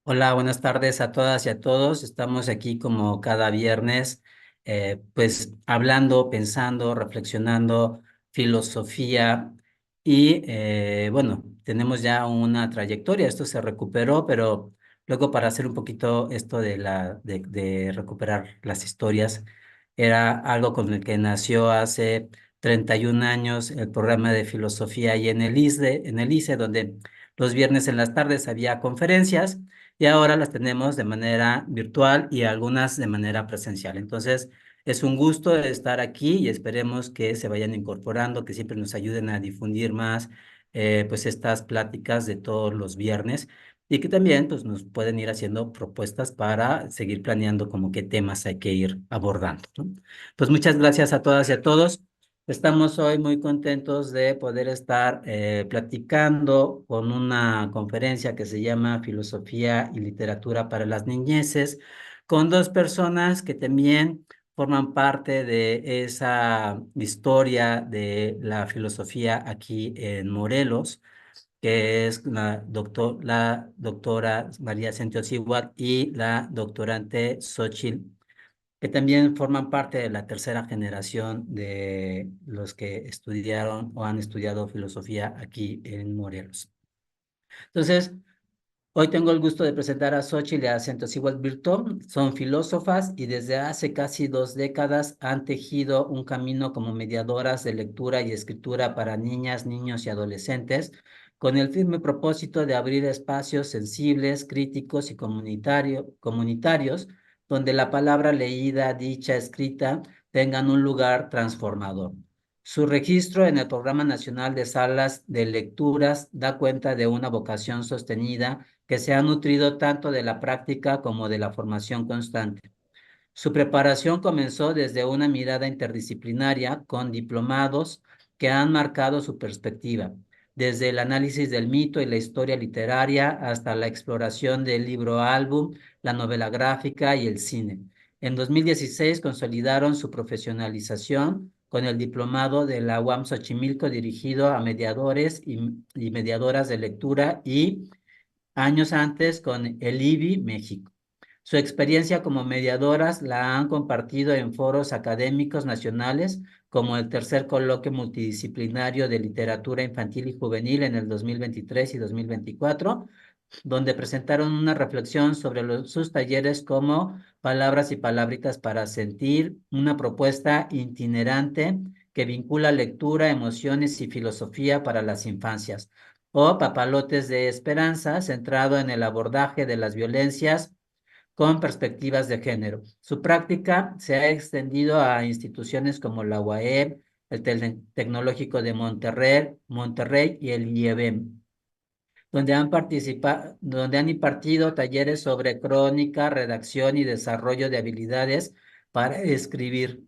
Hola, buenas tardes a todas y a todos. Estamos aquí como cada viernes, pues hablando, pensando, reflexionando, filosofía y bueno, tenemos ya una trayectoria. Esto se recuperó, pero luego para hacer un poquito esto de recuperar las historias, era algo con el que nació hace 31 años el programa de filosofía y en el ICE, donde los viernes en las tardes había conferencias y ahora las tenemos de manera virtual y algunas de manera presencial. Entonces, es un gusto estar aquí y esperemos que se vayan incorporando, que siempre nos ayuden a difundir más pues estas pláticas de todos los viernes y que también pues nos pueden ir haciendo propuestas para seguir planeando como qué temas hay que ir abordando, ¿no? Pues muchas gracias a todas y a todos. Estamos hoy muy contentos de poder estar platicando con una conferencia que se llama Filosofía y Literatura para las Niñeces, con dos personas que también forman parte de esa historia de la filosofía aquí en Morelos, que es la doctora María Santosiwat y la doctorante Xochitl, que también forman parte de la tercera generación de los que estudiaron o han estudiado filosofía aquí en Morelos. Entonces, hoy tengo el gusto de presentar a Xochitl y a Santosiwat Virton. Son filósofas y desde hace casi 2 décadas han tejido un camino como mediadoras de lectura y escritura para niñas, niños y adolescentes, con el firme propósito de abrir espacios sensibles, críticos y comunitarios, donde la palabra leída, dicha, escrita, tengan un lugar transformador. Su registro en el Programa Nacional de Salas de Lecturas da cuenta de una vocación sostenida que se ha nutrido tanto de la práctica como de la formación constante. Su preparación comenzó desde una mirada interdisciplinaria con diplomados que han marcado su perspectiva, desde el análisis del mito y la historia literaria hasta la exploración del libro álbum, la novela gráfica y el cine. En 2016 consolidaron su profesionalización con el diplomado de la UAM Xochimilco dirigido a mediadores y mediadoras de lectura y años antes con el IBI México. Su experiencia como mediadoras la han compartido en foros académicos nacionales, como el tercer coloquio multidisciplinario de literatura infantil y juvenil en el 2023 y 2024, donde presentaron una reflexión sobre sus talleres como Palabras y Palabritas para Sentir, una propuesta itinerante que vincula lectura, emociones y filosofía para las infancias, o Papalotes de Esperanza, centrado en el abordaje de las violencias con perspectivas de género. Su práctica se ha extendido a instituciones como la UAE, el Tecnológico de Monterrey y el IEBM, donde han impartido talleres sobre crónica, redacción y desarrollo de habilidades para escribir.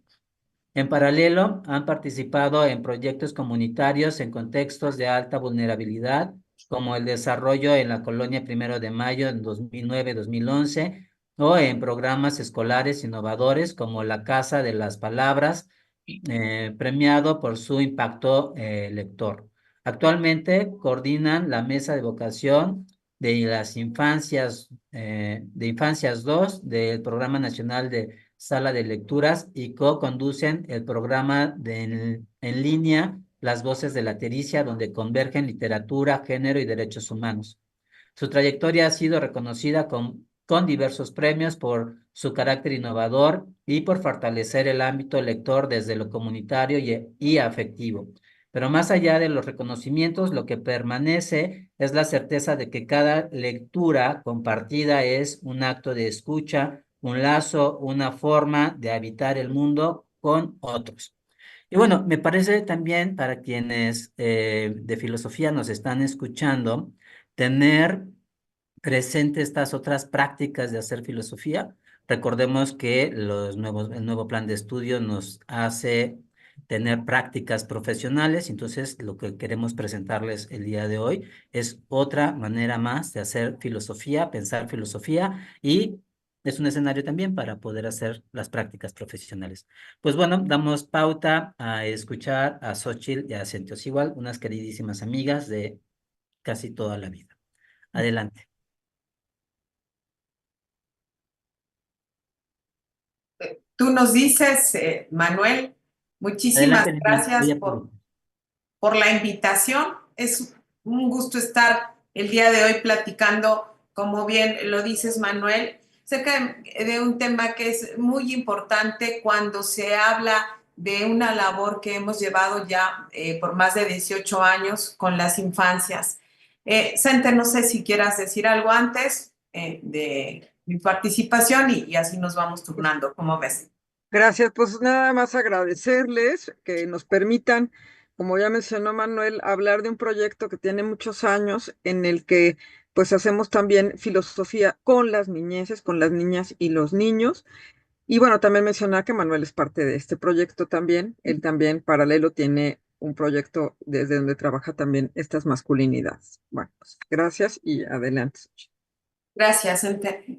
En paralelo, han participado en proyectos comunitarios en contextos de alta vulnerabilidad, como el desarrollo en la colonia Primero de Mayo en 2009-2011, o en programas escolares innovadores como la Casa de las Palabras, premiado por su impacto lector. Actualmente coordinan la mesa de vocación de las infancias, de Infancias 2 del Programa Nacional de Sala de Lecturas y co-conducen el programa en línea Las Voces de la Tericia, donde convergen literatura, género y derechos humanos. Su trayectoria ha sido reconocida con diversos premios por su carácter innovador y por fortalecer el ámbito lector desde lo comunitario y afectivo. Pero más allá de los reconocimientos, lo que permanece es la certeza de que cada lectura compartida es un acto de escucha, un lazo, una forma de habitar el mundo con otros. Y bueno, me parece también para quienes de filosofía nos están escuchando, tener presente estas otras prácticas de hacer filosofía. Recordemos que el nuevo plan de estudio nos hace tener prácticas profesionales, entonces lo que queremos presentarles el día de hoy es otra manera más de hacer filosofía, pensar filosofía y es un escenario también para poder hacer las prácticas profesionales. Pues bueno, damos pauta a escuchar a Xochitl y a Igual, unas queridísimas amigas de casi toda la vida. Adelante. Tú nos dices, Manuel, muchísimas Adelante, Lina, voy gracias a poner. por la invitación. Es un gusto estar el día de hoy platicando, como bien lo dices, Manuel, acerca de un tema que es muy importante cuando se habla de una labor que hemos llevado ya por más de 18 años con las infancias. Sente, no sé si quieras decir algo antes de mi participación y así nos vamos turnando, ¿cómo ves? Gracias, pues nada más agradecerles que nos permitan, como ya mencionó Manuel, hablar de un proyecto que tiene muchos años en el que pues hacemos también filosofía con las niñeces, con las niñas y los niños. Y bueno, también mencionar que Manuel es parte de este proyecto también. Él también paralelo tiene un proyecto desde donde trabaja también estas masculinidades. Bueno, pues gracias y adelante. Gracias, Ente.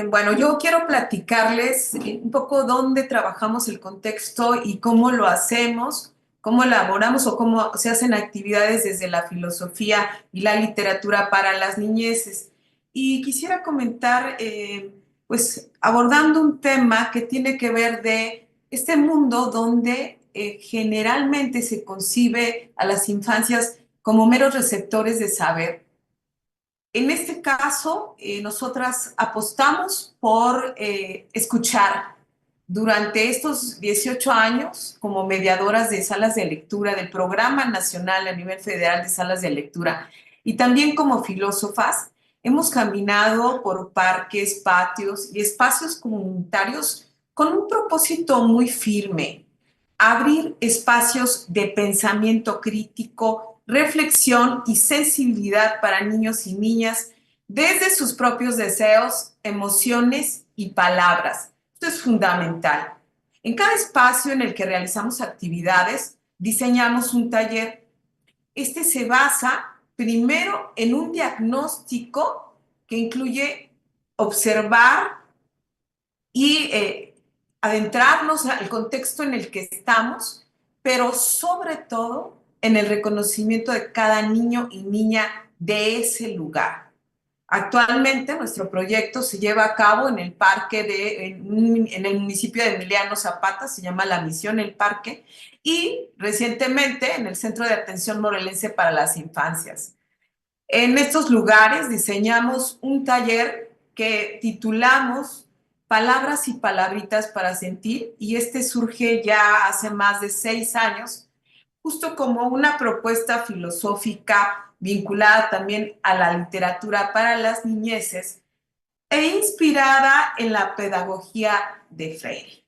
Bueno, yo quiero platicarles un poco dónde trabajamos el contexto y cómo lo hacemos, cómo elaboramos o cómo se hacen actividades desde la filosofía y la literatura para las niñeces. Y quisiera comentar, pues, abordando un tema que tiene que ver de este mundo donde generalmente se concibe a las infancias como meros receptores de saber. En este caso, nosotras apostamos por escuchar durante estos 18 años como mediadoras de salas de lectura del Programa Nacional a nivel federal de salas de lectura y también como filósofas. Hemos caminado por parques, patios y espacios comunitarios con un propósito muy firme: abrir espacios de pensamiento crítico, reflexión y sensibilidad para niños y niñas desde sus propios deseos, emociones y palabras. Esto es fundamental. En cada espacio en el que realizamos actividades, diseñamos un taller. Este se basa primero en un diagnóstico que incluye observar y adentrarnos al contexto en el que estamos, pero sobre todo en el reconocimiento de cada niño y niña de ese lugar. Actualmente nuestro proyecto se lleva a cabo en el parque en el municipio de Emiliano Zapata, se llama La Misión El Parque, y recientemente en el Centro de Atención Morelense para las Infancias. En estos lugares diseñamos un taller que titulamos Palabras y Palabritas para Sentir, y este surge ya hace más de 6 años, justo como una propuesta filosófica vinculada también a la literatura para las niñeces e inspirada en la pedagogía de Freire.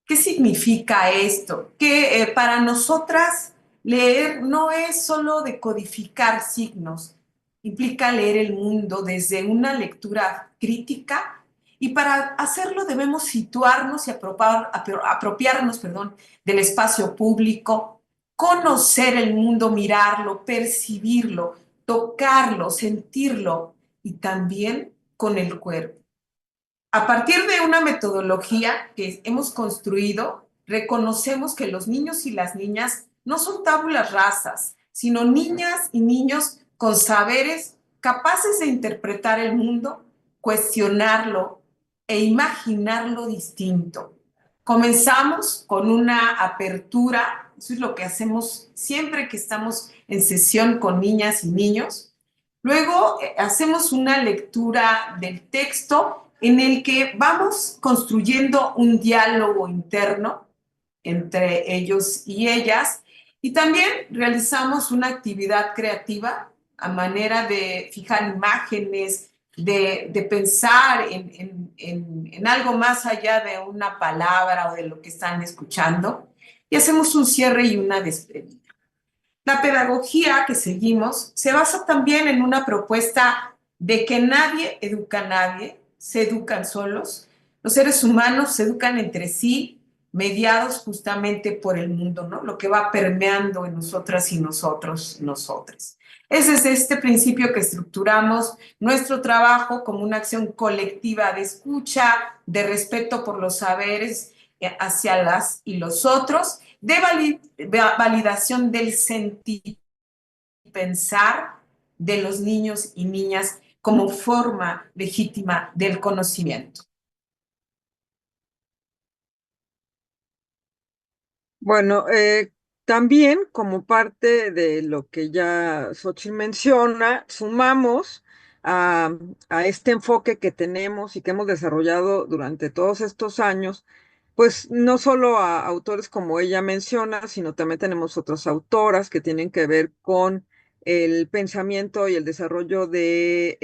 ¿Qué significa esto? Que para nosotras leer no es solo decodificar signos, implica leer el mundo desde una lectura crítica, y para hacerlo debemos situarnos y apropiarnos, perdón, del espacio público, conocer el mundo, mirarlo, percibirlo, tocarlo, sentirlo y también con el cuerpo. A partir de una metodología que hemos construido, reconocemos que los niños y las niñas no son tábulas rasas, sino niñas y niños con saberes capaces de interpretar el mundo, cuestionarlo e imaginarlo distinto. Comenzamos con una apertura, eso es lo que hacemos siempre que estamos en sesión con niñas y niños. Luego hacemos una lectura del texto en el que vamos construyendo un diálogo interno entre ellos y ellas, y también realizamos una actividad creativa a manera de fijar imágenes, de pensar en algo más allá de una palabra o de lo que están escuchando, y hacemos un cierre y una despedida. La pedagogía que seguimos se basa también en una propuesta de que nadie educa a nadie, se educan solos. Los seres humanos se educan entre sí, mediados justamente por el mundo, ¿no? Lo que va permeando en nosotras y nosotros, nosotras. Ese es este principio que estructuramos nuestro trabajo como una acción colectiva de escucha, de respeto por los saberes hacia las y los otros, de validación del sentir y pensar de los niños y niñas como forma legítima del conocimiento. Bueno, también como parte de lo que ya Xochitl menciona, sumamos a, a este enfoque que tenemos y que hemos desarrollado durante todos estos años, pues no solo a autores como ella menciona, sino también tenemos otras autoras que tienen que ver con el pensamiento y el desarrollo de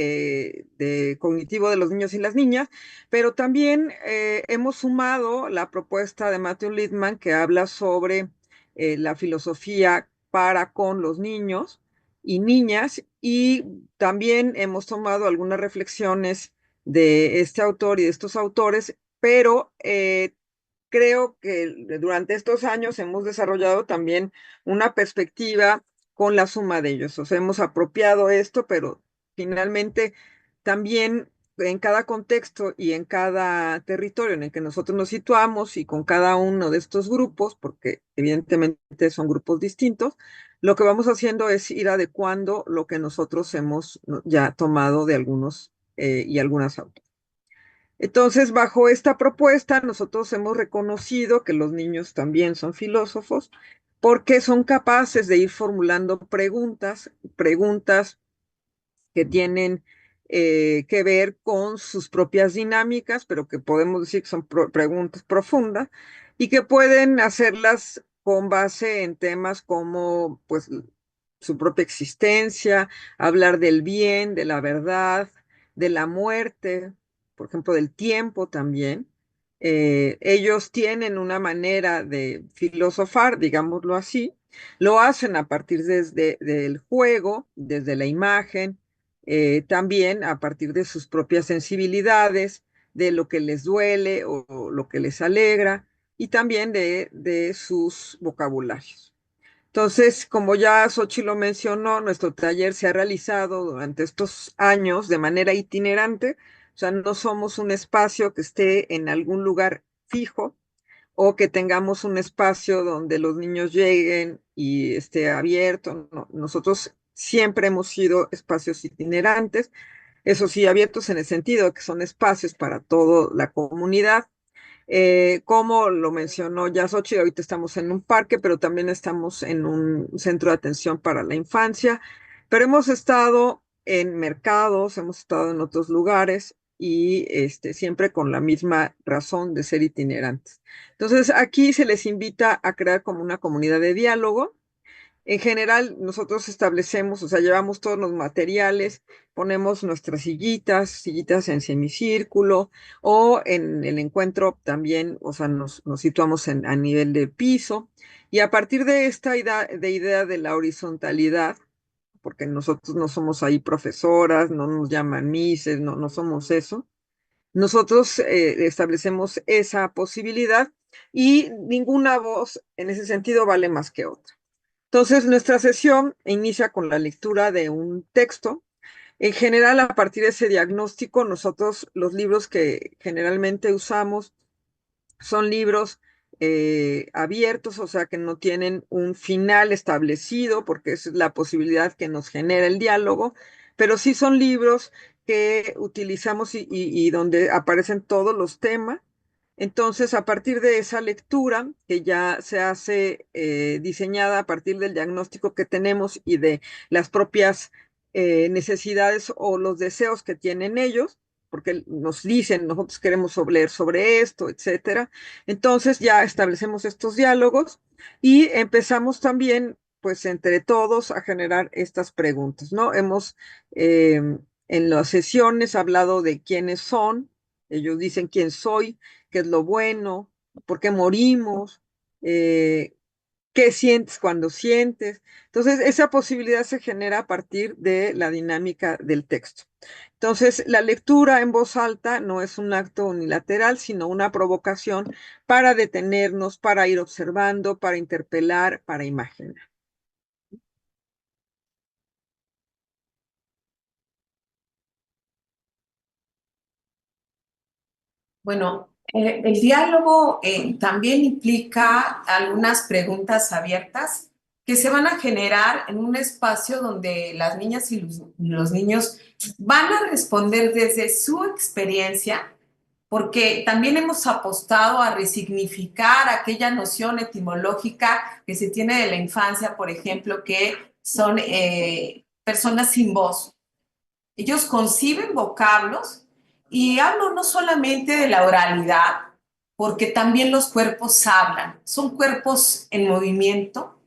cognitivo de los niños y las niñas, pero también hemos sumado la propuesta de Matthew Lipman que habla sobre la filosofía para con los niños y niñas, y también hemos tomado algunas reflexiones de este autor y de estos autores, pero creo que durante estos años hemos desarrollado también una perspectiva con la suma de ellos. O sea, hemos apropiado esto, pero finalmente también en cada contexto y en cada territorio en el que nosotros nos situamos y con cada uno de estos grupos, porque evidentemente son grupos distintos, lo que vamos haciendo es ir adecuando lo que nosotros hemos ya tomado de algunos y algunas autores. Entonces, bajo esta propuesta, nosotros hemos reconocido que los niños también son filósofos porque son capaces de ir formulando preguntas que tienen que ver con sus propias dinámicas, pero que podemos decir que son preguntas profundas y que pueden hacerlas con base en temas como, pues, su propia existencia, hablar del bien, de la verdad, de la muerte, por ejemplo, del tiempo también. Ellos tienen una manera de filosofar, digámoslo así, lo hacen a partir desde del juego, desde la imagen, también a partir de sus propias sensibilidades, de lo que les duele o lo que les alegra, y también de sus vocabularios. Entonces, como ya Xochitl lo mencionó, nuestro taller se ha realizado durante estos años de manera itinerante, o sea, no somos un espacio que esté en algún lugar fijo o que tengamos un espacio donde los niños lleguen y esté abierto. No, nosotros siempre hemos sido espacios itinerantes, eso sí, abiertos en el sentido de que son espacios para toda la comunidad. Como lo mencionó ya Xochitl, ahorita estamos en un parque, pero también estamos en un centro de atención para la infancia, pero hemos estado en mercados, hemos estado en otros lugares y siempre con la misma razón de ser itinerantes. Entonces, aquí se les invita a crear como una comunidad de diálogo. En general, nosotros establecemos, o sea, llevamos todos los materiales, ponemos nuestras sillitas en semicírculo o en el encuentro también, o sea, nos situamos a nivel de piso. Y a partir de esta idea de la horizontalidad, porque nosotros no somos ahí profesoras, no nos llaman mises, no somos eso, nosotros establecemos esa posibilidad y ninguna voz en ese sentido vale más que otra. Entonces, nuestra sesión inicia con la lectura de un texto. En general, a partir de ese diagnóstico, nosotros los libros que generalmente usamos son libros abiertos, o sea, que no tienen un final establecido, porque esa es la posibilidad que nos genera el diálogo, pero sí son libros que utilizamos y donde aparecen todos los temas. Entonces, a partir de esa lectura, que ya se hace diseñada a partir del diagnóstico que tenemos y de las propias necesidades o los deseos que tienen ellos, porque nos dicen, nosotros queremos leer sobre esto, etcétera. Entonces ya establecemos estos diálogos y empezamos también, pues entre todos, a generar estas preguntas, ¿no? Hemos en las sesiones hablado de quiénes son, ellos dicen quién soy, qué es lo bueno, por qué morimos, qué sientes cuando sientes. Entonces, esa posibilidad se genera a partir de la dinámica del texto. Entonces, la lectura en voz alta no es un acto unilateral, sino una provocación para detenernos, para ir observando, para interpelar, para imaginar. Bueno, el diálogo también implica algunas preguntas abiertas que se van a generar en un espacio donde las niñas y los niños van a responder desde su experiencia porque también hemos apostado a resignificar aquella noción etimológica que se tiene de la infancia, por ejemplo, que son personas sin voz. Ellos conciben vocablos y hablo no solamente de la oralidad, porque también los cuerpos hablan, son cuerpos en movimiento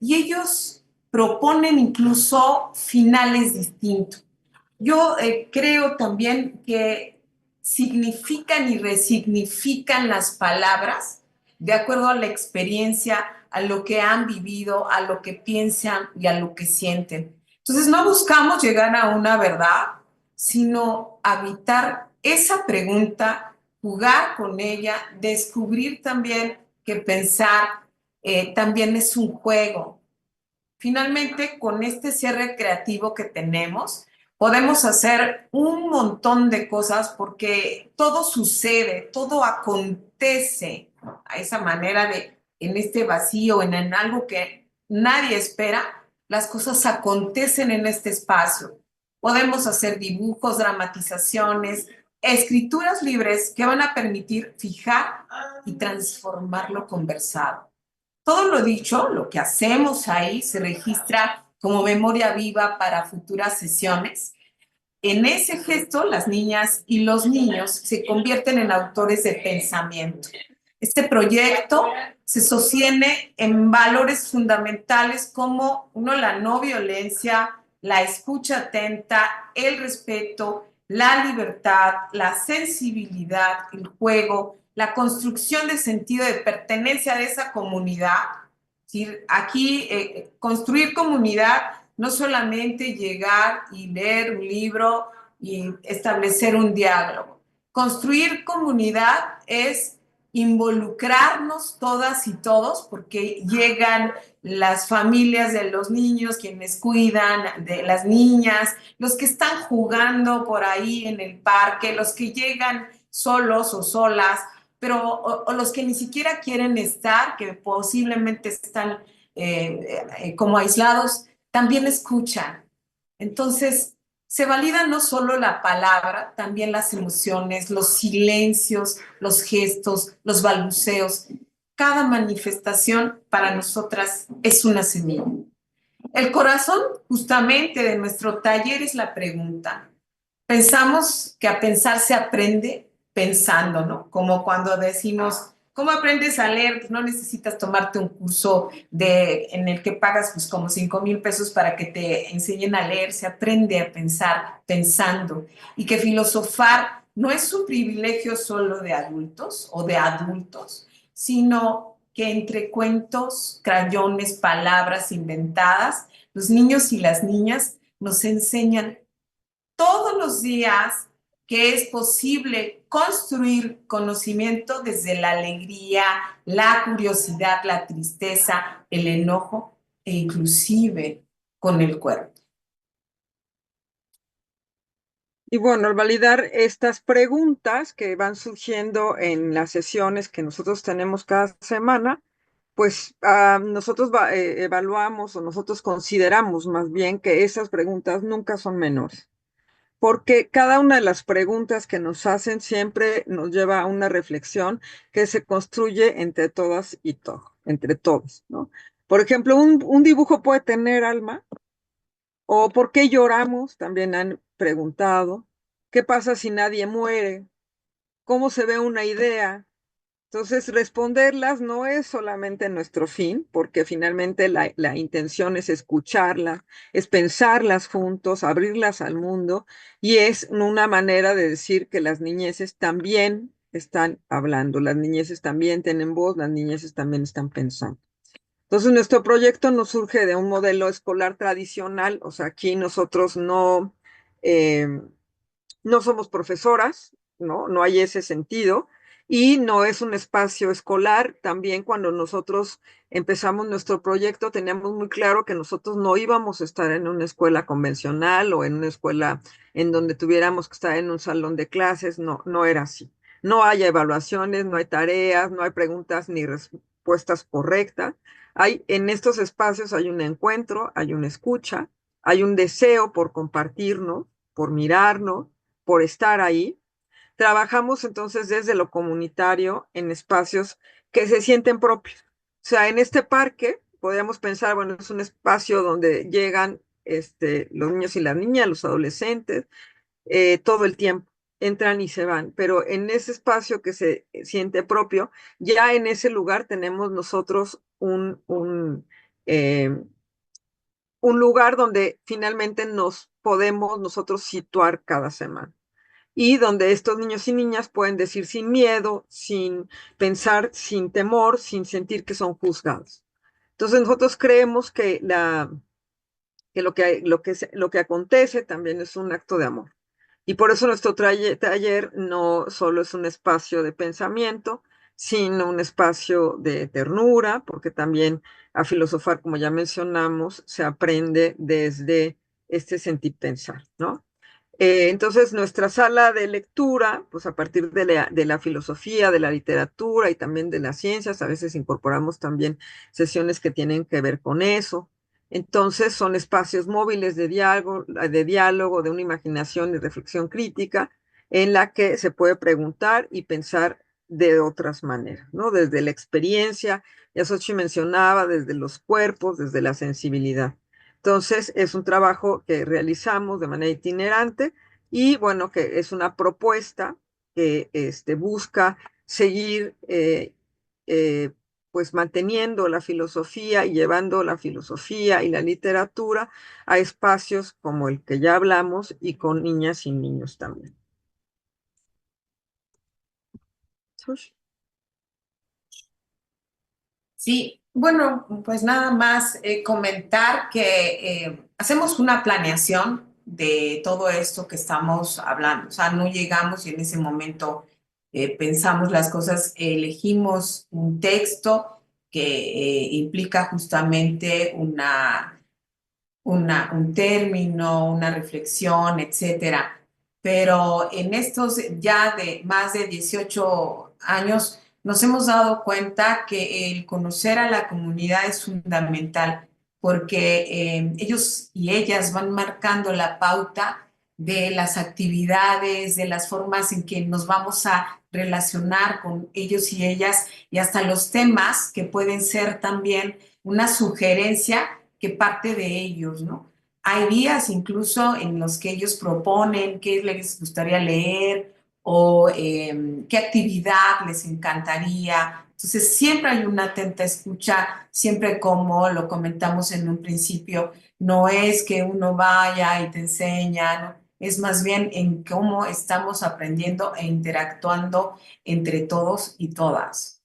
y ellos proponen incluso finales distintos. Yo creo también que significan y resignifican las palabras de acuerdo a la experiencia, a lo que han vivido, a lo que piensan y a lo que sienten. Entonces no buscamos llegar a una verdad, sino habitar esa pregunta, jugar con ella, descubrir también que pensar también es un juego. Finalmente, con este cierre creativo que tenemos, podemos hacer un montón de cosas porque todo sucede, todo acontece a esa manera de, en este vacío, en algo que nadie espera, las cosas acontecen en este espacio. Podemos hacer dibujos, dramatizaciones, escrituras libres que van a permitir fijar y transformar lo conversado. Todo lo dicho, lo que hacemos ahí se registra como memoria viva para futuras sesiones. En ese gesto, las niñas y los niños se convierten en autores de pensamiento. Este proyecto se sostiene en valores fundamentales como, uno, la no violencia, la escucha atenta, el respeto, la libertad, la sensibilidad, el juego, la construcción de sentido de pertenencia de esa comunidad. Es decir, aquí construir comunidad no solamente llegar y leer un libro y establecer un diálogo. Construir comunidad es involucrarnos todas y todos, porque llegan las familias de los niños, quienes cuidan de las niñas, los que están jugando por ahí en el parque, los que llegan solos o solas, pero o los que ni siquiera quieren estar, que posiblemente están como aislados, también escuchan. Entonces, se valida no solo la palabra, también las emociones, los silencios, los gestos, los balbuceos. Cada manifestación para nosotras es una semilla. El corazón justamente de nuestro taller es la pregunta. Pensamos que a pensar se aprende pensando, ¿no? Como cuando decimos, ¿cómo aprendes a leer? Pues no necesitas tomarte un curso en el que pagas pues como 5,000 pesos para que te enseñen a leer. Se aprende a pensar pensando. Y que filosofar no es un privilegio solo de adultos o de adultos, sino que entre cuentos, crayones, palabras inventadas, los niños y las niñas nos enseñan todos los días que es posible construir conocimiento desde la alegría, la curiosidad, la tristeza, el enojo e inclusive con el cuerpo. Y bueno, al validar estas preguntas que van surgiendo en las sesiones que nosotros tenemos cada semana, pues nosotros evaluamos o nosotros consideramos más bien que esas preguntas nunca son menores, porque cada una de las preguntas que nos hacen siempre nos lleva a una reflexión que se construye entre todas y todos, entre todos, ¿no? Por ejemplo, un dibujo puede tener alma, o ¿por qué lloramos? También han preguntado. ¿Qué pasa si nadie muere? ¿Cómo se ve una idea? Entonces, responderlas no es solamente nuestro fin, porque finalmente la intención es escucharlas, es pensarlas juntos, abrirlas al mundo, y es una manera de decir que las niñeces también están hablando, las niñeces también tienen voz, las niñeces también están pensando. Entonces, nuestro proyecto no surge de un modelo escolar tradicional, o sea, aquí nosotros eh, no somos profesoras, ¿no? No hay ese sentido. Y no es un espacio escolar. También cuando nosotros empezamos nuestro proyecto, teníamos muy claro que nosotros no íbamos a estar en una escuela convencional o en una escuela en donde tuviéramos que estar en un salón de clases. No, no era así. No hay evaluaciones, no hay tareas, no hay preguntas ni respuestas correctas. En estos espacios hay un encuentro, hay una escucha, hay un deseo por compartirnos, por mirarnos, por estar ahí, trabajamos entonces desde lo comunitario en espacios que se sienten propios. O sea, en este parque podríamos pensar, bueno, es un espacio donde llegan los niños y las niñas, los adolescentes, todo el tiempo, entran y se van, pero en ese espacio que se siente propio, ya en ese lugar tenemos nosotros eh, un lugar donde finalmente nos podemos nosotros situar cada semana y donde estos niños y niñas pueden decir sin miedo, sin pensar, sin temor, sin sentir que son juzgados. Entonces nosotros creemos que, lo que acontece también es un acto de amor. Y por eso nuestro taller no solo es un espacio de pensamiento, sino un espacio de ternura, porque también a filosofar, como ya mencionamos, se aprende desde este sentir pensar, ¿no? Entonces, nuestra sala de lectura, pues a partir de la filosofía, de la literatura y también de las ciencias, a veces incorporamos también sesiones que tienen que ver con eso. Entonces, son espacios móviles de diálogo, de una imaginación y reflexión crítica en la que se puede preguntar y pensar de otras maneras, ¿no? Desde la experiencia, ya Xochitl mencionaba, desde los cuerpos, desde la sensibilidad. Entonces, es un trabajo que realizamos de manera itinerante y bueno, que es una propuesta que busca seguir eh, pues manteniendo la filosofía y llevando la filosofía y la literatura a espacios como el que ya hablamos y con niñas y niños también. Sí, bueno, pues nada más comentar que hacemos una planeación de todo esto que estamos hablando. O sea, no llegamos y en ese momento pensamos las cosas, elegimos un texto que implica justamente un término, una reflexión, etcétera. Pero en estos ya de más de 18 años nos hemos dado cuenta que el conocer a la comunidad es fundamental porque ellos y ellas van marcando la pauta de las actividades, de las formas en que nos vamos a relacionar con ellos y ellas y hasta los temas que pueden ser también una sugerencia que parte de ellos, ¿no? Hay días incluso en los que ellos proponen qué les gustaría leer o qué actividad les encantaría. Entonces, siempre hay una atenta escucha, siempre como lo comentamos en un principio, no es que uno vaya y te enseña, ¿no? Es más bien en cómo estamos aprendiendo e interactuando entre todos y todas.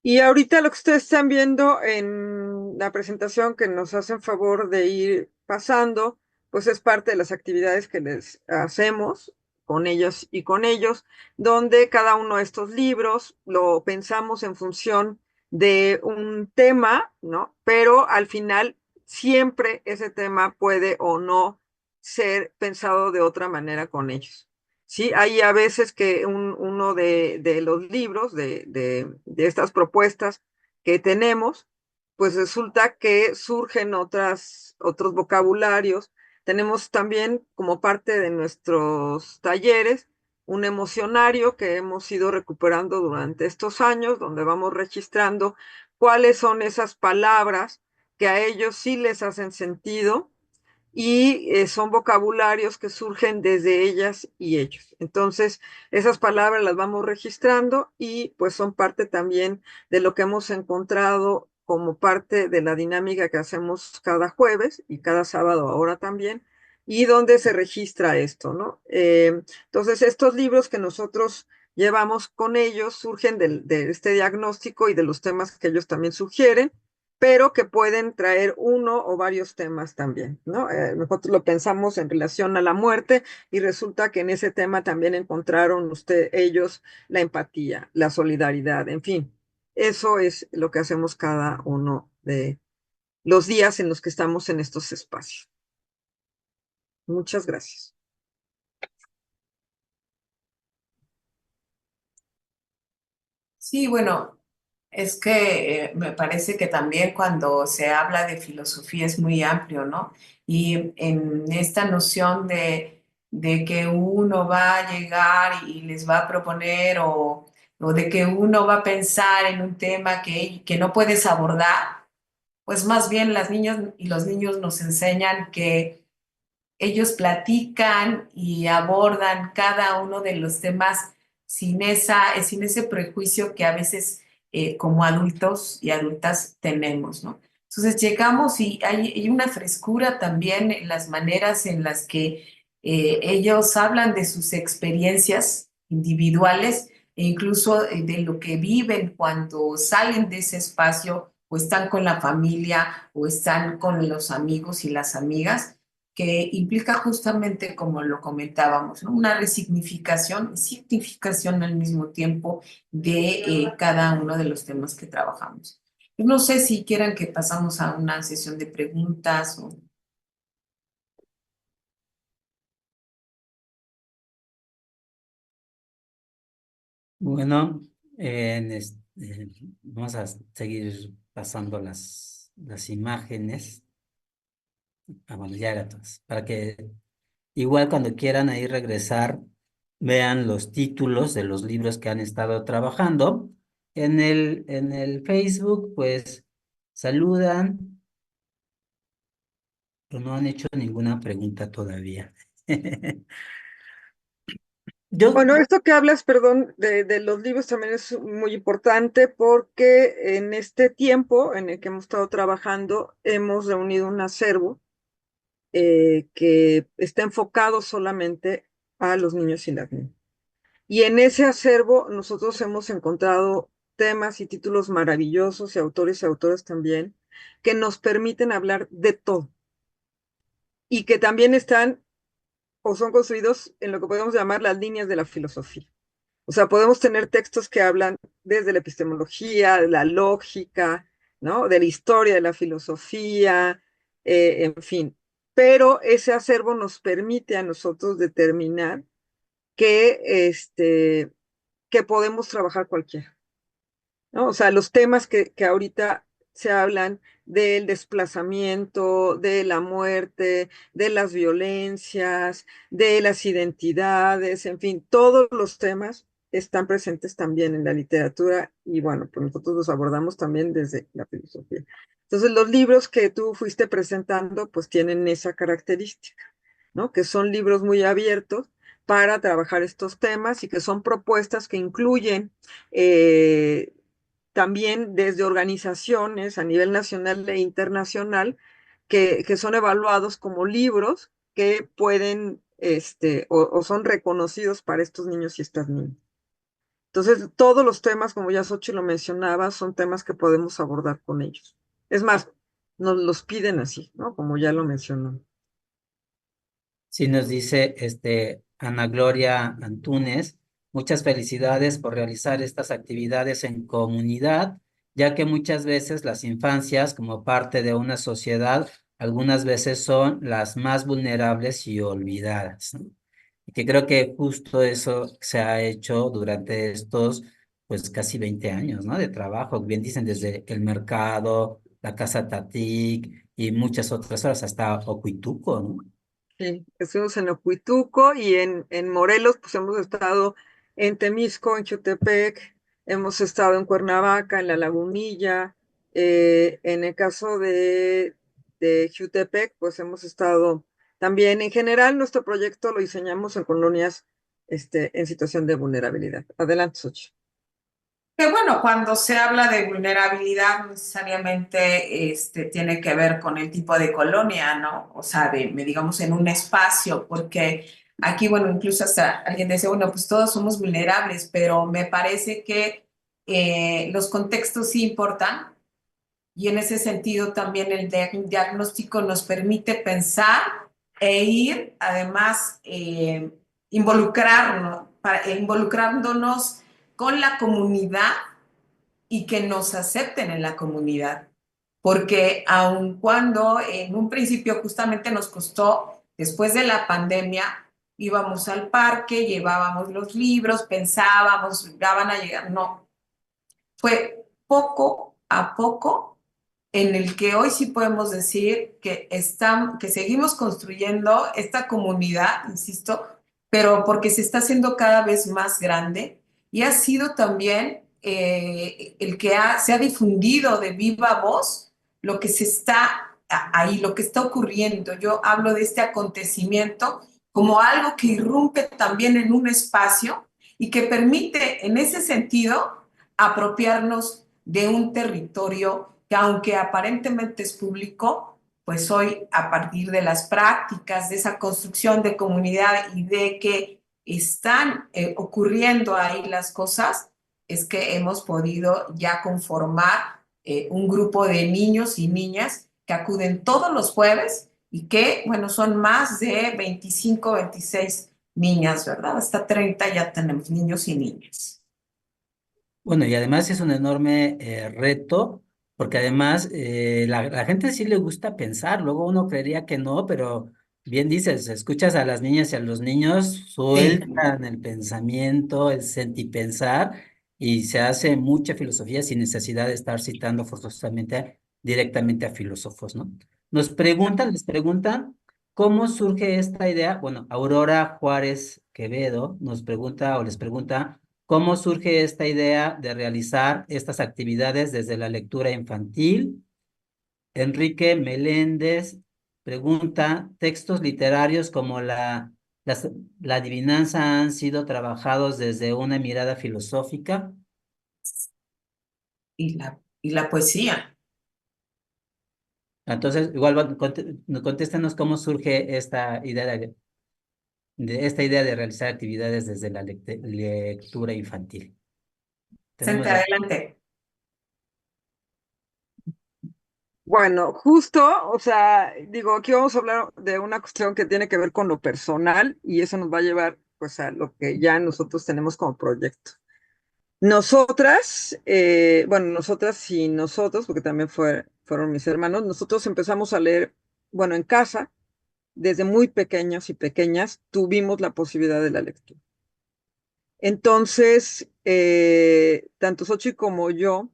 Y ahorita lo que ustedes están viendo en la presentación que nos hacen favor de ir pasando, pues es parte de las actividades que les hacemos con ellos y con ellos, donde cada uno de estos libros lo pensamos en función de un tema, ¿no? Pero al final siempre ese tema puede o no ser pensado de otra manera con ellos. Sí, hay a veces que uno de los libros, de estas propuestas que tenemos, pues resulta que surgen otros vocabularios. Tenemos también como parte de nuestros talleres un emocionario que hemos ido recuperando durante estos años, donde vamos registrando cuáles son esas palabras que a ellos sí les hacen sentido y son vocabularios que surgen desde ellas y ellos. Entonces, esas palabras las vamos registrando y pues son parte también de lo que hemos encontrado como parte de la dinámica que hacemos cada jueves y cada sábado ahora también, y donde se registra esto, ¿no? Entonces, estos libros que nosotros llevamos con ellos surgen de este diagnóstico y de los temas que ellos también sugieren, pero que pueden traer uno o varios temas también, ¿no? Nosotros lo pensamos en relación a la muerte y resulta que en ese tema también encontraron ellos la empatía, la solidaridad, en fin. Eso es lo que hacemos cada uno de los días en los que estamos en estos espacios. Muchas gracias. Sí, bueno. Es que me parece que también cuando se habla de filosofía es muy amplio, ¿no? Y en esta noción de que uno va a llegar y les va a proponer o de que uno va a pensar en un tema que no puedes abordar, pues más bien las niñas y los niños nos enseñan que ellos platican y abordan cada uno de los temas sin ese prejuicio que a veces como adultos y adultas tenemos, ¿no? Entonces llegamos y hay una frescura también en las maneras en las que ellos hablan de sus experiencias individuales e incluso de lo que viven cuando salen de ese espacio o están con la familia o están con los amigos y las amigas que implica justamente, como lo comentábamos, ¿no? Una resignificación y significación al mismo tiempo de cada uno de los temas que trabajamos. Yo no sé si quieran que pasamos a una sesión de preguntas o... Bueno, vamos a seguir pasando las imágenes. Bueno, ya era todas, para que igual cuando quieran ahí regresar, vean los títulos de los libros que han estado trabajando. En el Facebook, pues saludan, pero no han hecho ninguna pregunta todavía. Yo, Bueno, esto que hablas, perdón, de los libros también es muy importante porque en este tiempo en el que hemos estado trabajando, hemos reunido un acervo que está enfocado solamente a los niños y las niñas. Y en ese acervo nosotros hemos encontrado temas y títulos maravillosos y autores y autoras también que nos permiten hablar de todo y que también están o son construidos en lo que podemos llamar las líneas de la filosofía. O sea, podemos tener textos que hablan desde la epistemología, de la lógica, ¿no? De la historia de la filosofía, en fin. Pero ese acervo nos permite a nosotros determinar que, que podemos trabajar cualquiera, ¿no? O sea, los temas que ahorita se hablan del desplazamiento, de la muerte, de las violencias, de las identidades, en fin, todos los temas están presentes también en la literatura y bueno, pues nosotros los abordamos también desde la filosofía. Entonces, los libros que tú fuiste presentando, pues tienen esa característica, ¿no? Que son libros muy abiertos para trabajar estos temas y que son propuestas que incluyen también desde organizaciones a nivel nacional e internacional que son evaluados como libros que pueden, o son reconocidos para estos niños y estas niñas. Entonces, todos los temas, como ya Xochitl lo mencionaba, son temas que podemos abordar con ellos. Es más, nos los piden así, ¿no? Como ya lo mencionó. sí nos dice Ana Gloria Antúnez, muchas felicidades por realizar estas actividades en comunidad, ya que muchas veces las infancias, como parte de una sociedad, algunas veces son las más vulnerables y olvidadas, ¿no? Y que creo que justo eso se ha hecho durante estos, pues casi 20 años, ¿no? De trabajo, bien dicen, desde el mercado, la Casa Tatic y muchas otras horas, hasta Ocuituco, ¿no? Sí, estuvimos en Ocuituco y en Morelos, pues hemos estado en Temisco, en Chutepec, hemos estado en Cuernavaca, en La Lagunilla, en el caso de Jutepec, pues hemos estado también, en general, nuestro proyecto lo diseñamos en colonias, en situación de vulnerabilidad. Adelante, Xochitl. Que bueno, cuando se habla de vulnerabilidad, no necesariamente tiene que ver con el tipo de colonia, ¿no? O sea, digamos, en un espacio, porque aquí, bueno, incluso hasta alguien decía, bueno, pues todos somos vulnerables, pero me parece que los contextos sí importan y en ese sentido también el diagnóstico nos permite pensar e ir, además, involucrándonos con la comunidad y que nos acepten en la comunidad. Porque aun cuando en un principio justamente nos costó, después de la pandemia, íbamos al parque, llevábamos los libros, pensábamos, ya van a llegar, no, fue poco a poco en el que hoy sí podemos decir que seguimos construyendo esta comunidad, insisto, pero porque se está haciendo cada vez más grande y ha sido también el que se ha difundido de viva voz lo que se está ahí, lo que está ocurriendo. Yo hablo de este acontecimiento como algo que irrumpe también en un espacio y que permite, en ese sentido, apropiarnos de un territorio que aunque aparentemente es público, pues hoy a partir de las prácticas, de esa construcción de comunidad y de que están ocurriendo ahí las cosas, es que hemos podido ya conformar un grupo de niños y niñas que acuden todos los jueves y que, bueno, son más de 25, 26 niñas, ¿verdad? Hasta 30 ya tenemos niños y niñas. Bueno, y además es un enorme reto, porque además la gente sí le gusta pensar, luego uno creería que no, pero bien dices, escuchas a las niñas y a los niños, Sí. sueltan el pensamiento, el sentipensar, y se hace mucha filosofía sin necesidad de estar citando forzosamente directamente a filósofos, ¿no? Les preguntan, ¿cómo surge esta idea? Bueno, Aurora Juárez Quevedo nos pregunta o les pregunta. ¿Cómo surge esta idea de realizar estas actividades desde la lectura infantil? Enrique Meléndez pregunta, ¿textos literarios como la adivinanza han sido trabajados desde una mirada filosófica? Y la poesía. Entonces, igual contéstenos cómo surge esta idea de realizar actividades desde la lectura infantil. Tenemos Sente ya. adelante. Bueno, justo, o sea, digo, aquí vamos a hablar de una cuestión que tiene que ver con lo personal y eso nos va a llevar pues a lo que ya nosotros tenemos como proyecto. Nosotras, bueno, nosotras y nosotros, porque también fueron mis hermanos, nosotros empezamos a leer, bueno, en casa, desde muy pequeños y pequeñas, tuvimos la posibilidad de la lectura. Entonces, tanto Xochitl como yo,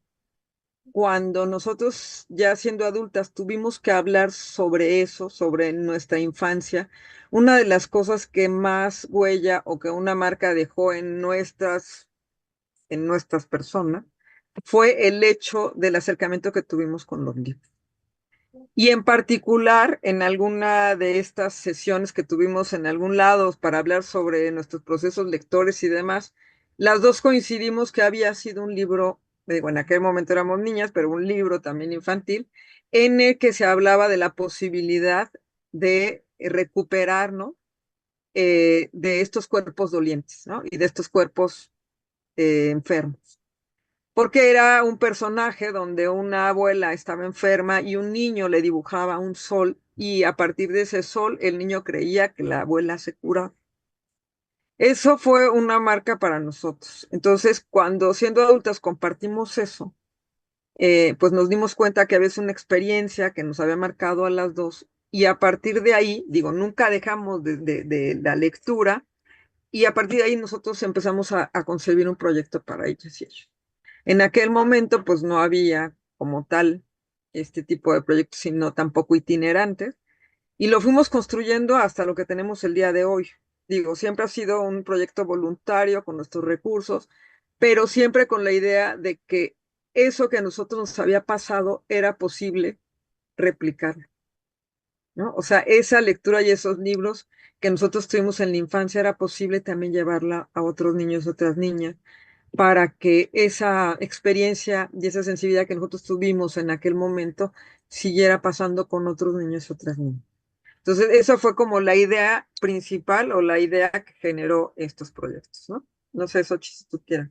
cuando nosotros ya siendo adultas tuvimos que hablar sobre eso, sobre nuestra infancia, una de las cosas que más huella o que una marca dejó en nuestras personas fue el hecho del acercamiento que tuvimos con los libros. Y en particular, en alguna de estas sesiones que tuvimos en algún lado para hablar sobre nuestros procesos lectores y demás, las dos coincidimos que había sido un libro, digo, en aquel momento éramos niñas, pero un libro también infantil, en el que se hablaba de la posibilidad de recuperar, ¿no? De estos cuerpos dolientes, ¿no? Y de estos cuerpos enfermos. Porque era un personaje donde una abuela estaba enferma y un niño le dibujaba un sol y a partir de ese sol el niño creía que la abuela se curaba. Eso fue una marca para nosotros. Entonces, cuando siendo adultas compartimos eso, pues nos dimos cuenta que había una experiencia que nos había marcado a las dos y a partir de ahí, digo, nunca dejamos de la lectura y a partir de ahí nosotros empezamos a concebir un proyecto para ellas y ellos. En aquel momento, pues no había como tal este tipo de proyectos, sino tampoco itinerantes, y lo fuimos construyendo hasta lo que tenemos el día de hoy. Digo, siempre ha sido un proyecto voluntario con nuestros recursos, pero siempre con la idea de que eso que a nosotros nos había pasado era posible replicarlo, ¿no? O sea, esa lectura y esos libros que nosotros tuvimos en la infancia era posible también llevarla a otros niños, otras niñas para que esa experiencia y esa sensibilidad que nosotros tuvimos en aquel momento siguiera pasando con otros niños y otras niñas. Entonces, esa fue como la idea principal o la idea que generó estos proyectos, ¿no? No sé, Xochitl, si tú quieras.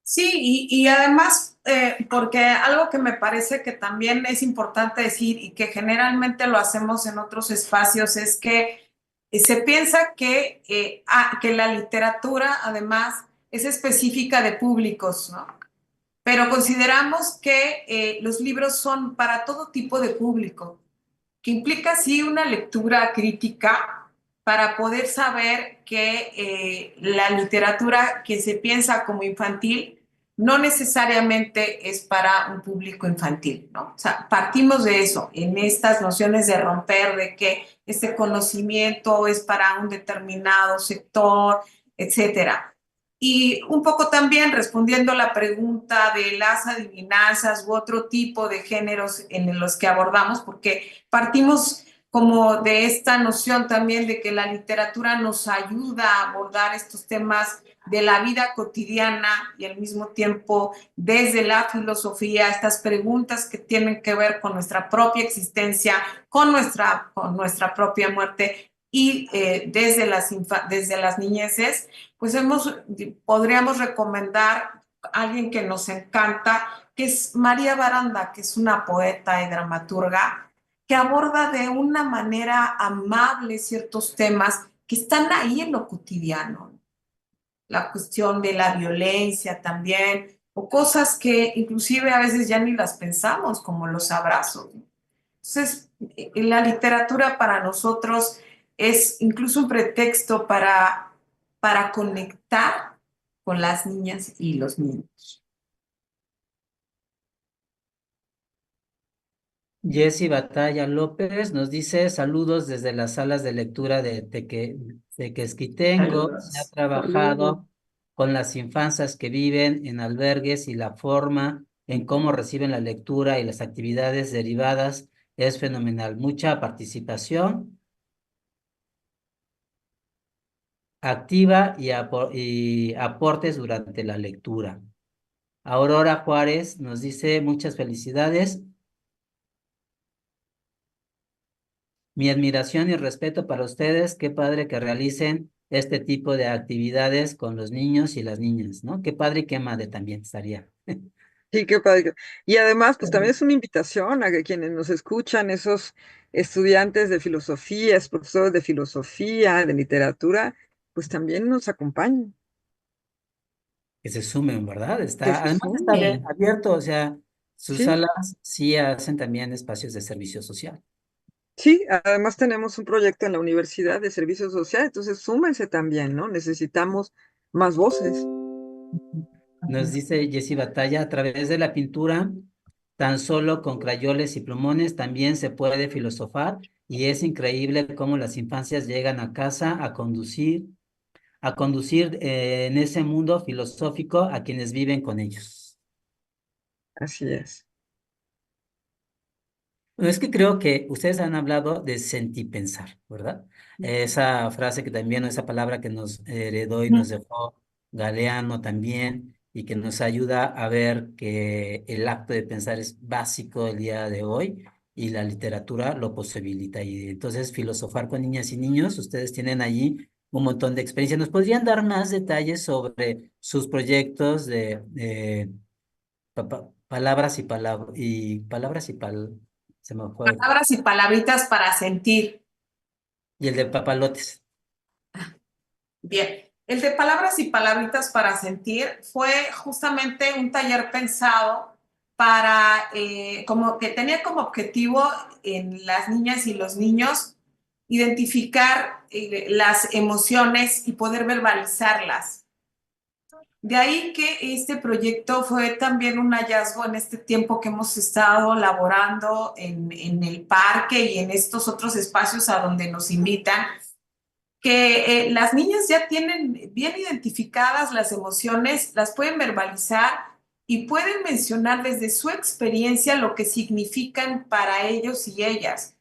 Sí, y además, porque algo que me parece que también es importante decir y que generalmente lo hacemos en otros espacios es que se piensa que la literatura además es específica de públicos, ¿no? Pero consideramos que los libros son para todo tipo de público, que implica sí una lectura crítica, para poder saber que la literatura que se piensa como infantil no necesariamente es para un público infantil, ¿no? O sea, partimos de eso, en estas nociones de romper, de que este conocimiento es para un determinado sector, etcétera. Y un poco también respondiendo a la pregunta de las adivinanzas u otro tipo de géneros en los que abordamos, porque partimos como de esta noción también de que la literatura nos ayuda a abordar estos temas de la vida cotidiana y al mismo tiempo desde la filosofía, estas preguntas que tienen que ver con nuestra propia existencia, con nuestra propia muerte y desde las niñeces, pues podríamos recomendar a alguien que nos encanta, que es María Baranda, que es una poeta y dramaturga que aborda de una manera amable ciertos temas que están ahí en lo cotidiano. La cuestión de la violencia también, o cosas que inclusive a veces ya ni las pensamos, como los abrazos. Entonces, la literatura para nosotros es incluso un pretexto para conectar con las niñas y los niños. Jessy Batalla López nos dice saludos desde las salas de lectura de Tequesquitengo. Se ha Saludos. trabajado con las infancias que viven en albergues y la forma en cómo reciben la lectura y las actividades derivadas es fenomenal. Mucha participación activa y aportes durante la lectura. Aurora Juárez nos dice muchas felicidades. Mi admiración y respeto para ustedes. Qué padre que realicen este tipo de actividades con los niños y las niñas, ¿no? Qué padre y qué madre también estaría. Sí, qué padre. Y además, pues también es una invitación a que quienes nos escuchan, esos estudiantes de filosofía, esos profesores de filosofía, de literatura, pues también nos acompañen, Que se sumen, ¿verdad? que Está, se además está bien sumen. abierto, o sea, sus Sí, salas sí hacen también espacios de servicio social. sí, además tenemos un proyecto en la Universidad de Servicio Social, entonces súmense también, ¿no? Necesitamos más voces. Nos dice Jessy Batalla, a través de la pintura, tan solo con crayoles y plumones, también se puede filosofar y es increíble cómo las infancias llegan a casa a conducir en ese mundo filosófico a quienes viven con ellos. Así es. Bueno, es que creo que ustedes han hablado de sentipensar, ¿verdad? Esa frase que también, esa palabra que nos heredó y nos dejó Galeano también, y que nos ayuda a ver que el acto de pensar es básico el día de hoy y la literatura lo posibilita. Y entonces, filosofar con niñas y niños, ustedes tienen allí un montón de experiencia. ¿Nos podrían dar más detalles sobre sus proyectos de palabras se me fue. Palabras y palabritas para sentir. Y el de papalotes. Bien, el de palabras y palabritas para sentir fue justamente un taller pensado para, como que tenía como objetivo en las niñas y los niños identificar las emociones y poder verbalizarlas. De ahí que este proyecto fue también un hallazgo en este tiempo que hemos estado laborando en el parque y en estos otros espacios a donde nos invitan que las niñas ya tienen bien identificadas las emociones, las pueden verbalizar y pueden mencionar desde su experiencia lo que significan para ellos y ellas.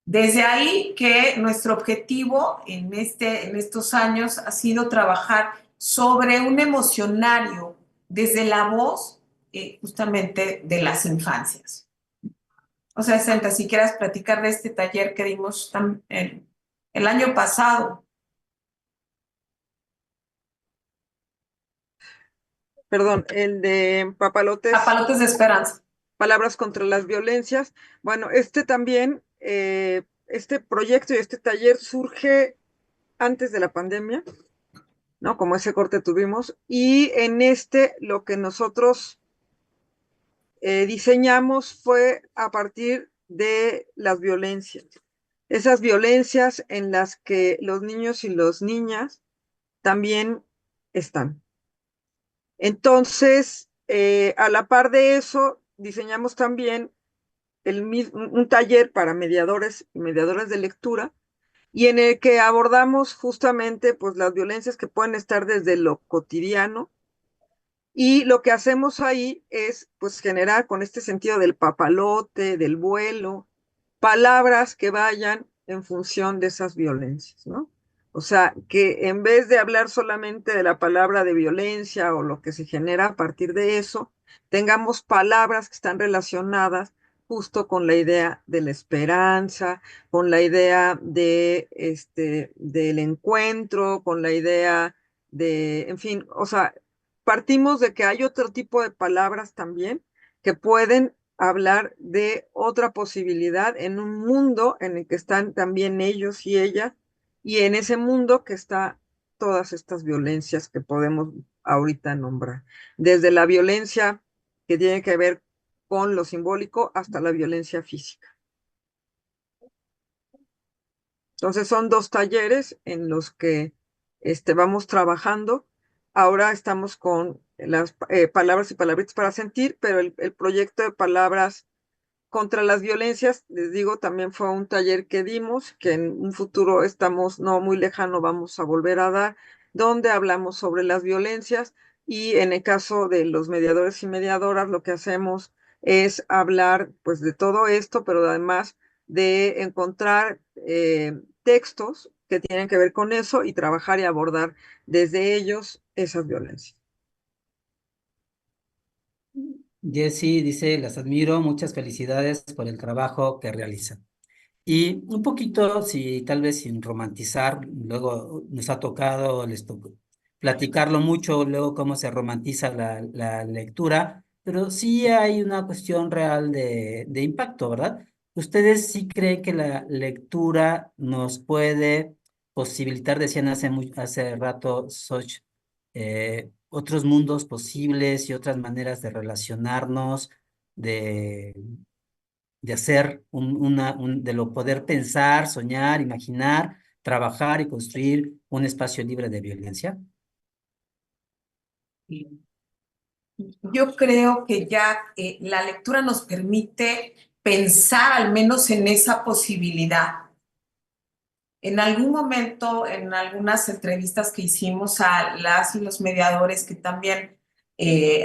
Desde ahí que nuestro objetivo en estos años ha sido trabajar sobre un emocionario desde la voz justamente de las infancias. O sea, Senta, si quieras platicar de este taller que dimos el año pasado. Perdón, el de papalotes, Papalotes de esperanza. palabras contra las violencias. Bueno, este también, este proyecto y este taller surge antes de la pandemia, ¿no? Como ese corte tuvimos. Y en este lo que nosotros diseñamos fue a partir de las violencias. esas violencias en las que los niños y las niñas también están. Entonces, a la par de eso, diseñamos también un taller para mediadores y mediadoras de lectura y en el que abordamos justamente pues las violencias que pueden estar desde lo cotidiano y lo que hacemos ahí es pues generar con este sentido del papalote, del vuelo, palabras que vayan en función de esas violencias, ¿no? O sea, que en vez de hablar solamente de la palabra de violencia o lo que se genera a partir de eso, tengamos palabras que están relacionadas justo con la idea de la esperanza, con la idea de del encuentro, con la idea de, en fin, o sea, partimos de que hay otro tipo de palabras también que pueden hablar de otra posibilidad en un mundo en el que están también ellos y ellas, y en ese mundo que está todas estas violencias que podemos ahorita nombrar, desde la violencia que tiene que ver con lo simbólico hasta la violencia física. Entonces son dos talleres en los que vamos trabajando. Ahora estamos con las palabras y palabritas para sentir, pero el proyecto de palabras contra las violencias, les digo, también fue un taller que dimos, que en un futuro estamos no muy lejano vamos a volver a dar, donde hablamos sobre las violencias y en el caso de los mediadores y mediadoras, lo que hacemos es hablar pues de todo esto, pero además de encontrar textos que tienen que ver con eso y trabajar y abordar desde ellos esas violencias. Jessy dice, las admiro, muchas felicidades por el trabajo que realizan. Y un poquito, si tal vez sin romantizar, luego nos ha tocado platicarlo mucho, luego cómo se romantiza la lectura, pero sí hay una cuestión real de impacto, ¿verdad? ¿Ustedes sí creen que la lectura nos puede posibilitar, decían hace rato, Soch, otros mundos posibles y otras maneras de relacionarnos, de hacer de lo poder pensar, soñar, imaginar, trabajar y construir un espacio libre de violencia? Yo creo que ya la lectura nos permite pensar al menos en esa posibilidad. En algún momento, en algunas entrevistas que hicimos a las y los mediadores que también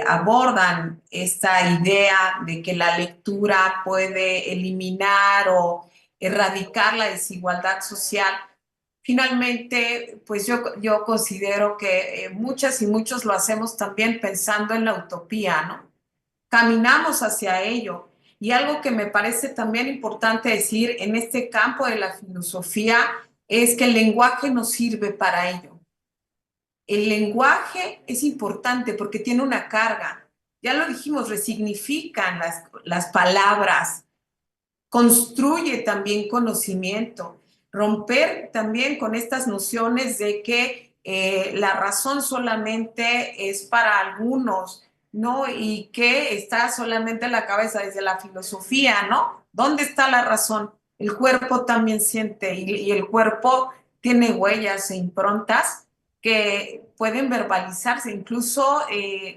abordan esta idea de que la lectura puede eliminar o erradicar la desigualdad social, finalmente, pues yo considero que muchas y muchos lo hacemos también pensando en la utopía, ¿no? Caminamos hacia ello. Y algo que me parece también importante decir en este campo de la filosofía es que el lenguaje nos sirve para ello. El lenguaje es importante porque tiene una carga. Ya lo dijimos, resignifican las palabras, construye también conocimiento, romper también con estas nociones de que la razón solamente es para algunos, ¿no? Y que está solamente en la cabeza desde la filosofía, ¿no? ¿Dónde está la razón? El cuerpo también siente y el cuerpo tiene huellas e improntas que pueden verbalizarse, incluso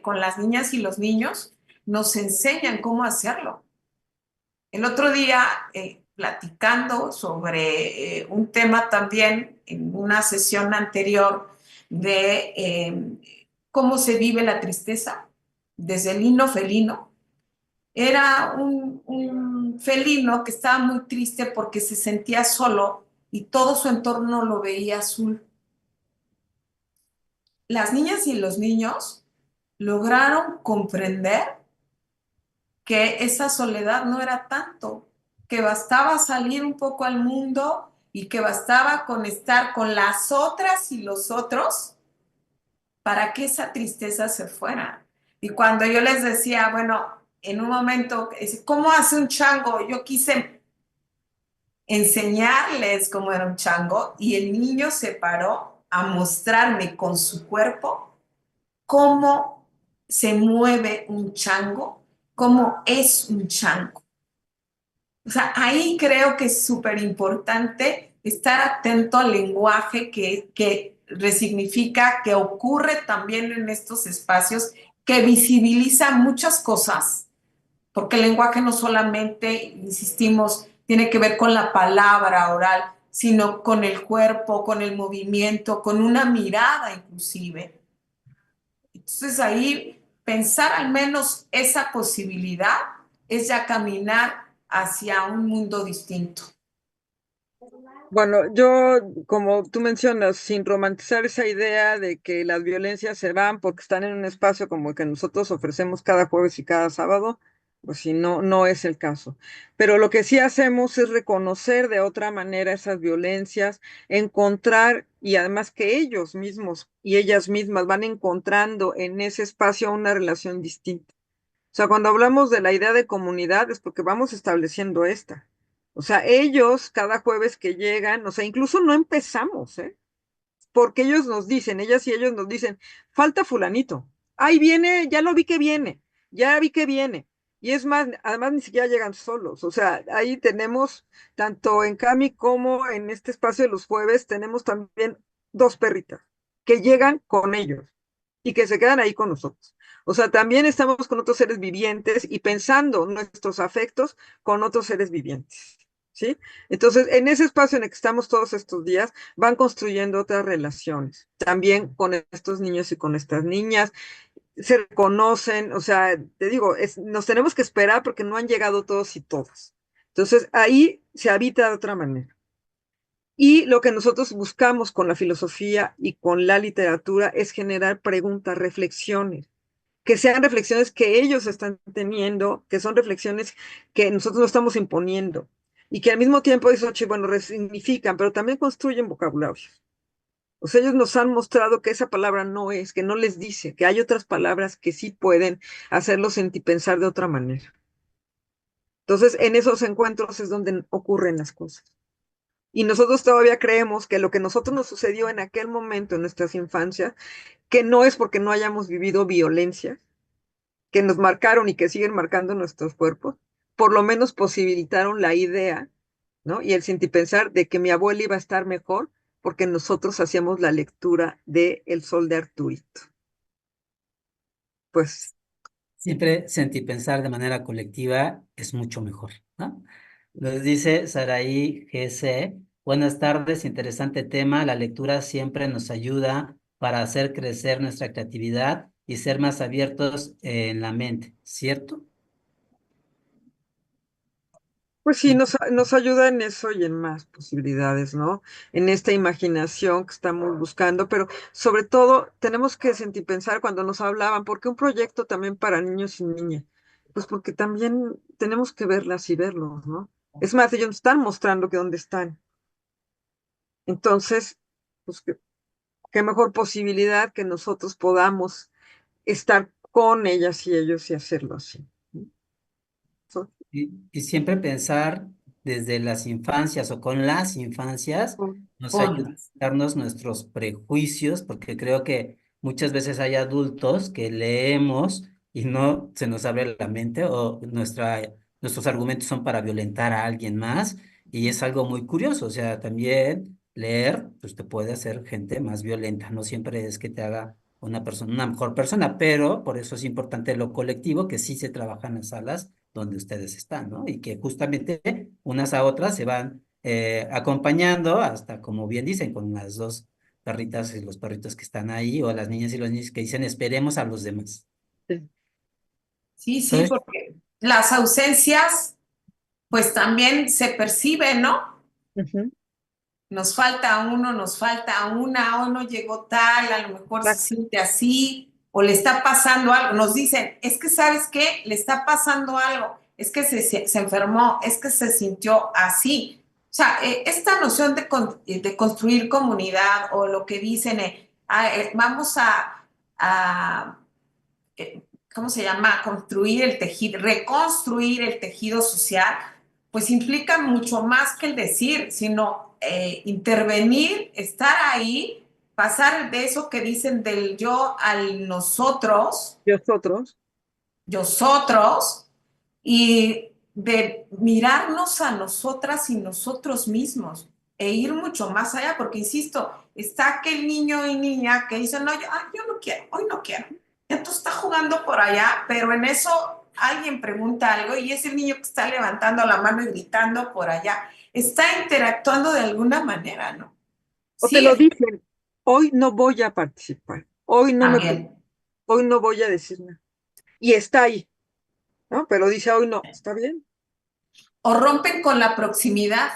con las niñas y los niños nos enseñan cómo hacerlo. El otro día, platicando sobre un tema también en una sesión anterior de cómo se vive la tristeza desde el hino felino, era un felino que estaba muy triste porque se sentía solo y todo su entorno lo veía azul. Las niñas y los niños lograron comprender que esa soledad no era tanto, que bastaba salir un poco al mundo y que bastaba conectar con las otras y los otros para que esa tristeza se fuera. Y cuando yo les decía, bueno, en un momento, ¿cómo hace un chango? Yo quise enseñarles cómo era un chango y el niño se paró a mostrarme con su cuerpo cómo se mueve un chango, cómo es un chango. O sea, ahí creo que es súper importante estar atento al lenguaje que resignifica, que ocurre también en estos espacios, que visibiliza muchas cosas, porque el lenguaje no solamente, insistimos, tiene que ver con la palabra oral, sino con el cuerpo, con el movimiento, con una mirada inclusive. Entonces ahí pensar al menos esa posibilidad es ya caminar hacia un mundo distinto. Bueno, yo, como tú mencionas, sin romantizar esa idea de que las violencias se van porque están en un espacio como el que nosotros ofrecemos cada jueves y cada sábado, pues sí, no, no es el caso. Pero lo que sí hacemos es reconocer de otra manera esas violencias, encontrar, y además que ellos mismos y ellas mismas van encontrando en ese espacio una relación distinta. O sea, cuando hablamos de la idea de comunidad es porque vamos estableciendo esta. O sea, ellos cada jueves que llegan, o sea, incluso no empezamos, ¿eh? Porque ellos nos dicen, ellas y ellos nos dicen, falta fulanito. Ahí viene, ya lo vi que viene, ya vi que viene. Y es más, además ni siquiera llegan solos. O sea, ahí tenemos, tanto en Cami como en este espacio de los jueves, tenemos también dos perritas que llegan con ellos y que se quedan ahí con nosotros. O sea, también estamos con otros seres vivientes y pensando nuestros afectos con otros seres vivientes. ¿Sí? Entonces, en ese espacio en el que estamos todos estos días, van construyendo otras relaciones, también con estos niños y con estas niñas, se reconocen, o sea, te digo, nos tenemos que esperar porque no han llegado todos y todas. Entonces, ahí se habita de otra manera. Y lo que nosotros buscamos con la filosofía y con la literatura es generar preguntas, reflexiones, que sean reflexiones que ellos están teniendo, que son reflexiones que nosotros no estamos imponiendo y que al mismo tiempo, eso, bueno, resignifican, pero también construyen vocabularios. O sea, ellos nos han mostrado que esa palabra no es, que no les dice, que hay otras palabras que sí pueden hacerlos sentir pensar de otra manera. Entonces, en esos encuentros es donde ocurren las cosas. Y nosotros todavía creemos que lo que a nosotros nos sucedió en aquel momento en nuestras infancias, que no es porque no hayamos vivido violencia, que nos marcaron y que siguen marcando nuestros cuerpos, por lo menos posibilitaron la idea, ¿no? Y el pensar de que mi abuela iba a estar mejor porque nosotros hacíamos la lectura de El Sol de Arturito. Pues Siempre sentir pensar de manera colectiva es mucho mejor, ¿no? Nos dice Saraí GC, buenas tardes, interesante tema. La lectura siempre nos ayuda para hacer crecer nuestra creatividad y ser más abiertos en la mente, ¿cierto? Pues sí, nos ayuda en eso y en más posibilidades, ¿no? En esta imaginación que estamos buscando, pero sobre todo tenemos que sentir pensar cuando nos hablaban, ¿por qué un proyecto también para niños y niñas? Pues porque también tenemos que verlas y verlos, ¿no? Es más, ellos nos están mostrando que dónde están. Entonces, pues qué mejor posibilidad que nosotros podamos estar con ellas y ellos y hacerlo así. ¿No? Y siempre pensar desde las infancias o con las infancias nos ayuda a Ponlas. quitarnos nuestros prejuicios, porque creo que muchas veces hay adultos que leemos y no se nos abre la mente o nuestros argumentos son para violentar a alguien más y es algo muy curioso. O sea, también leer pues te puede hacer gente más violenta, no siempre es que te haga una persona, una mejor persona, pero por eso es importante lo colectivo, que sí se trabaja en las salas donde ustedes están, ¿no? Y que justamente unas a otras se van acompañando hasta, como bien dicen, con las dos perritas y los perritos que están ahí, o las niñas y los niños que dicen, esperemos a los demás. Sí. Sí, sí, Entonces, porque las ausencias, pues también se perciben, ¿no? Ujú. Nos falta uno, nos falta una, o no llegó tal, a lo mejor se Exacto. siente así, o le está pasando algo. Nos dicen, es que ¿sabes qué? Le está pasando algo, es que se enfermó, es que se sintió así. O sea, esta noción de construir comunidad o lo que dicen, vamos a ¿cómo se llama? Construir el tejido, reconstruir el tejido social, pues implica mucho más que el decir, sino intervenir, estar ahí, pasar de eso que dicen del yo al nosotros, Y nosotros, nosotros, y, de mirarnos a nosotras y nosotros mismos e ir mucho más allá, porque insisto, está aquel niño y niña que dicen, no, yo no quiero, hoy no quiero. Entonces está jugando por allá, pero en eso alguien pregunta algo y es el niño que está levantando la mano y gritando por allá. Está interactuando de alguna manera, ¿no? O te Sí, lo dicen, hoy no voy a participar, también. hoy no voy a decir nada. Y está ahí, ¿no? Pero dice hoy no, está bien. O rompen con la proximidad.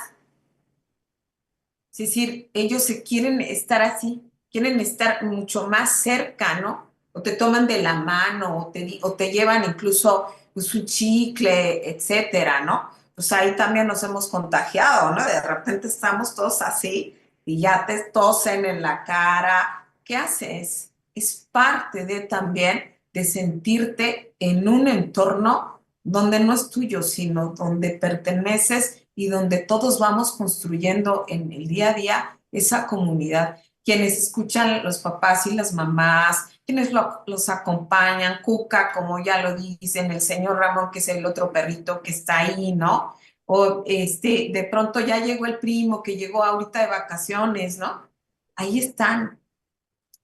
Es decir, ellos se quieren estar así, quieren estar mucho más cerca, ¿no? O te toman de la mano, o te llevan incluso pues, un chicle, etcétera, ¿no? Pues ahí también nos hemos contagiado, ¿no? De repente estamos todos así y ya te tosen en la cara. ¿Qué haces? Es parte de también de sentirte en un entorno donde no es tuyo, sino donde perteneces y donde todos vamos construyendo en el día a día esa comunidad. Quienes escuchan los papás y las mamás, quienes los acompañan, Cuca, como ya lo dicen, el señor Ramón, que es el otro perrito que está ahí, ¿no? O de pronto ya llegó el primo que llegó ahorita de vacaciones, ¿no? Ahí están,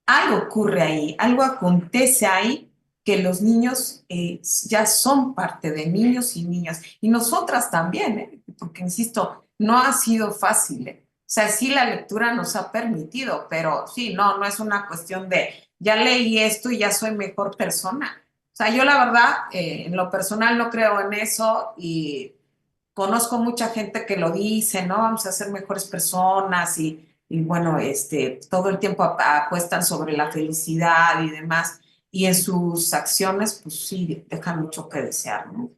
algo ocurre ahí, algo acontece ahí que los niños ya son parte de niños y niñas. Y nosotras también, porque insisto, no ha sido fácil. O sea, sí la lectura nos ha permitido, pero sí, no es una cuestión de ya leí esto y ya soy mejor persona. O sea, yo la verdad, en lo personal no creo en eso y conozco mucha gente que lo dice, ¿no? Vamos a ser mejores personas y bueno, todo el tiempo apuestan sobre la felicidad y demás, y en sus acciones, pues sí, dejan mucho que desear, ¿no?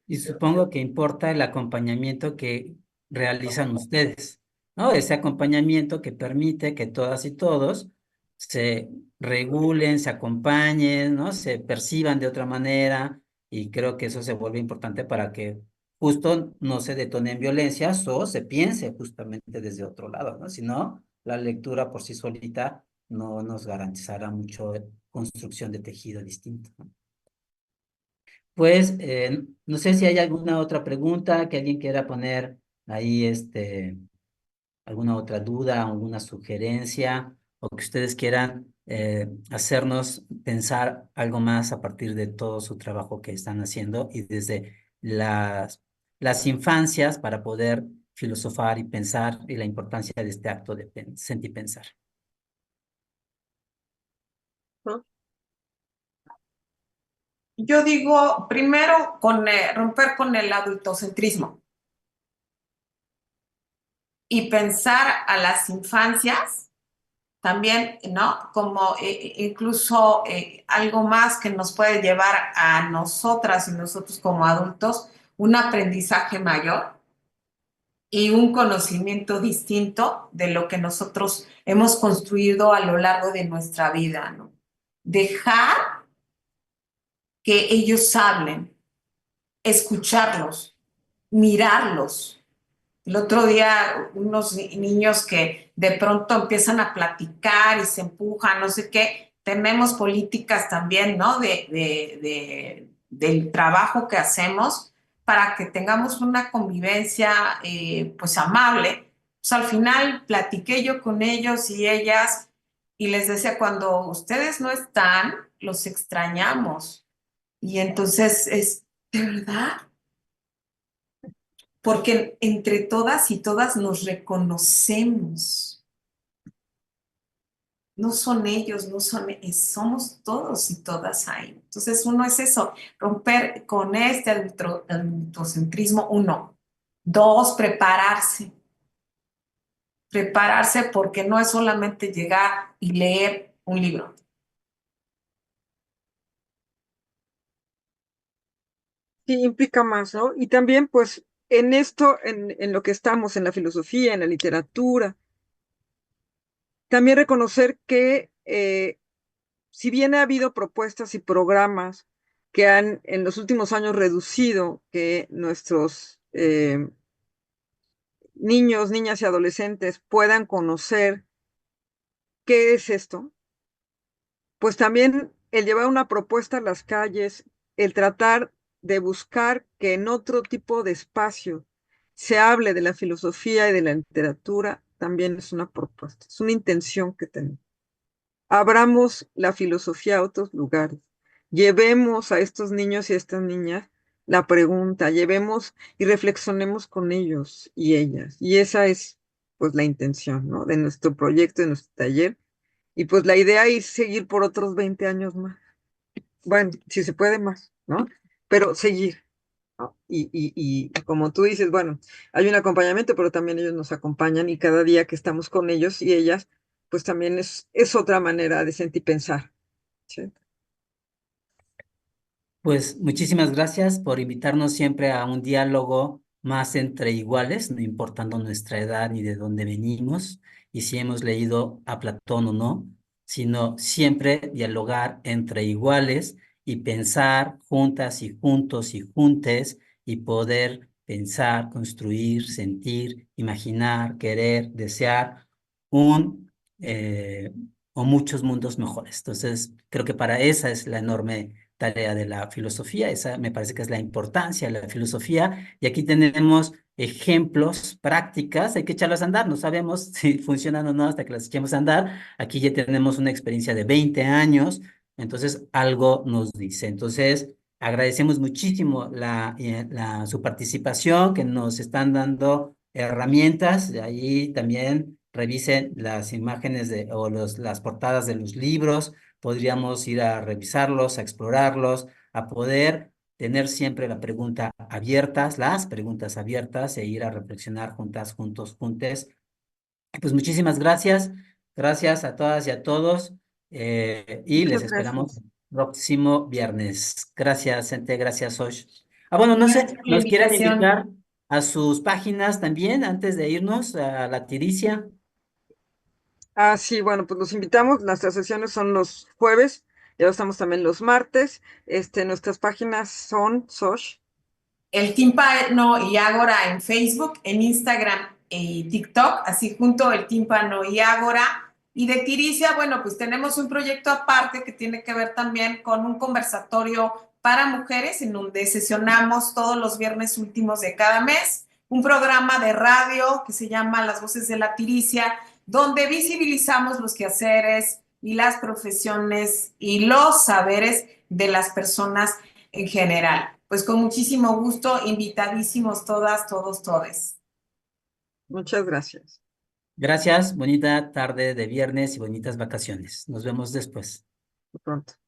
Y supongo que importa el acompañamiento que realizan ustedes, ¿no? Ese acompañamiento que permite que todas y todos se regulen, se acompañen, ¿no? Se perciban de otra manera y creo que eso se vuelve importante para que justo no se detonen violencias o se piense justamente desde otro lado, ¿no? Si no, la lectura por sí solita no nos garantizará mucho construcción de tejido distinto, ¿no? Pues no sé si hay alguna otra pregunta que alguien quiera poner ahí, alguna otra duda, alguna sugerencia, o que ustedes quieran hacernos pensar algo más a partir de todo su trabajo que están haciendo y desde las infancias para poder filosofar y pensar y la importancia de este acto de sentir pensar. ¿No? Yo digo, primero, romper con el adultocentrismo y pensar a las infancias también, ¿no? Como incluso algo más que nos puede llevar a nosotras y nosotros como adultos, un aprendizaje mayor y un conocimiento distinto de lo que nosotros hemos construido a lo largo de nuestra vida, ¿no? Dejar que ellos hablen, escucharlos, mirarlos. El otro día, unos niños que de pronto empiezan a platicar y se empujan, no sé qué, tenemos políticas también, ¿no? Del trabajo que hacemos para que tengamos una convivencia, pues, amable. Pues al final platiqué yo con ellos y ellas y les decía, cuando ustedes no están, los extrañamos. Y entonces es, ¿de verdad? Porque entre todas y todas nos reconocemos. No son ellos, no son, somos todos y todas ahí. Entonces, uno es eso, romper con este adultocentrismo, uno. Dos, prepararse porque no es solamente llegar y leer un libro. Sí, implica más, ¿no? Y también, pues, en esto, en lo que estamos, en la filosofía, en la literatura, también reconocer que si bien ha habido propuestas y programas que han en los últimos años reducido que nuestros niños, niñas y adolescentes puedan conocer qué es esto, pues también el llevar una propuesta a las calles, el tratar de buscar que en otro tipo de espacio se hable de la filosofía y de la literatura, también es una propuesta, es una intención que tenemos. Abramos la filosofía a otros lugares. Llevemos a estos niños y a estas niñas la pregunta, llevemos y reflexionemos con ellos y ellas. Y esa es, pues, la intención, ¿no? De nuestro proyecto, de nuestro taller. Y pues la idea es seguir por otros 20 años más. Bueno, si se puede más, ¿no? Pero seguir, ¿no? Y como tú dices, bueno, hay un acompañamiento, pero también ellos nos acompañan y cada día que estamos con ellos y ellas, pues también es otra manera de sentir y pensar. ¿Sí? Pues muchísimas gracias por invitarnos siempre a un diálogo más entre iguales, no importando nuestra edad ni de dónde venimos, y si hemos leído a Platón o no, sino siempre dialogar entre iguales y pensar juntas y juntos y juntes y poder pensar, construir, sentir, imaginar, querer, desear un o muchos mundos mejores. Entonces, creo que para esa es la enorme tarea de la filosofía, esa me parece que es la importancia de la filosofía, y aquí tenemos ejemplos, prácticas, hay que echarlas a andar, no sabemos si funcionan o no hasta que las echemos a andar, aquí ya tenemos una experiencia de 20 años, entonces algo nos dice, entonces agradecemos muchísimo su participación, que nos están dando herramientas, de ahí también revisen las imágenes las portadas de los libros, podríamos ir a revisarlos, a explorarlos, a poder tener siempre la pregunta abiertas, las preguntas abiertas e ir a reflexionar juntas, juntos, juntes. Pues muchísimas gracias, gracias a todas y a todos y les Muchas esperamos gracias. el próximo viernes. Gracias, gente, gracias, Osh. Ah, bueno, no Gracias sé, por la ¿nos quieren invitación. invitar a sus páginas también antes de irnos a la tiricia? Ah, sí, bueno, pues los invitamos. Nuestras sesiones son los jueves, ya estamos también los martes. Nuestras páginas son Sosh. El Tímpano y Ágora en Facebook, en Instagram y TikTok, así junto el Tímpano y Ágora. Y de Tiricia, bueno, pues tenemos un proyecto aparte que tiene que ver también con un conversatorio para mujeres en donde sesionamos todos los viernes últimos de cada mes, un programa de radio que se llama Las Voces de la Tiricia, donde visibilizamos los quehaceres y las profesiones y los saberes de las personas en general. Pues con muchísimo gusto, invitadísimos todas, todos, todes. Muchas gracias. Gracias, bonita tarde de viernes y bonitas vacaciones. Nos vemos después. Hasta pronto.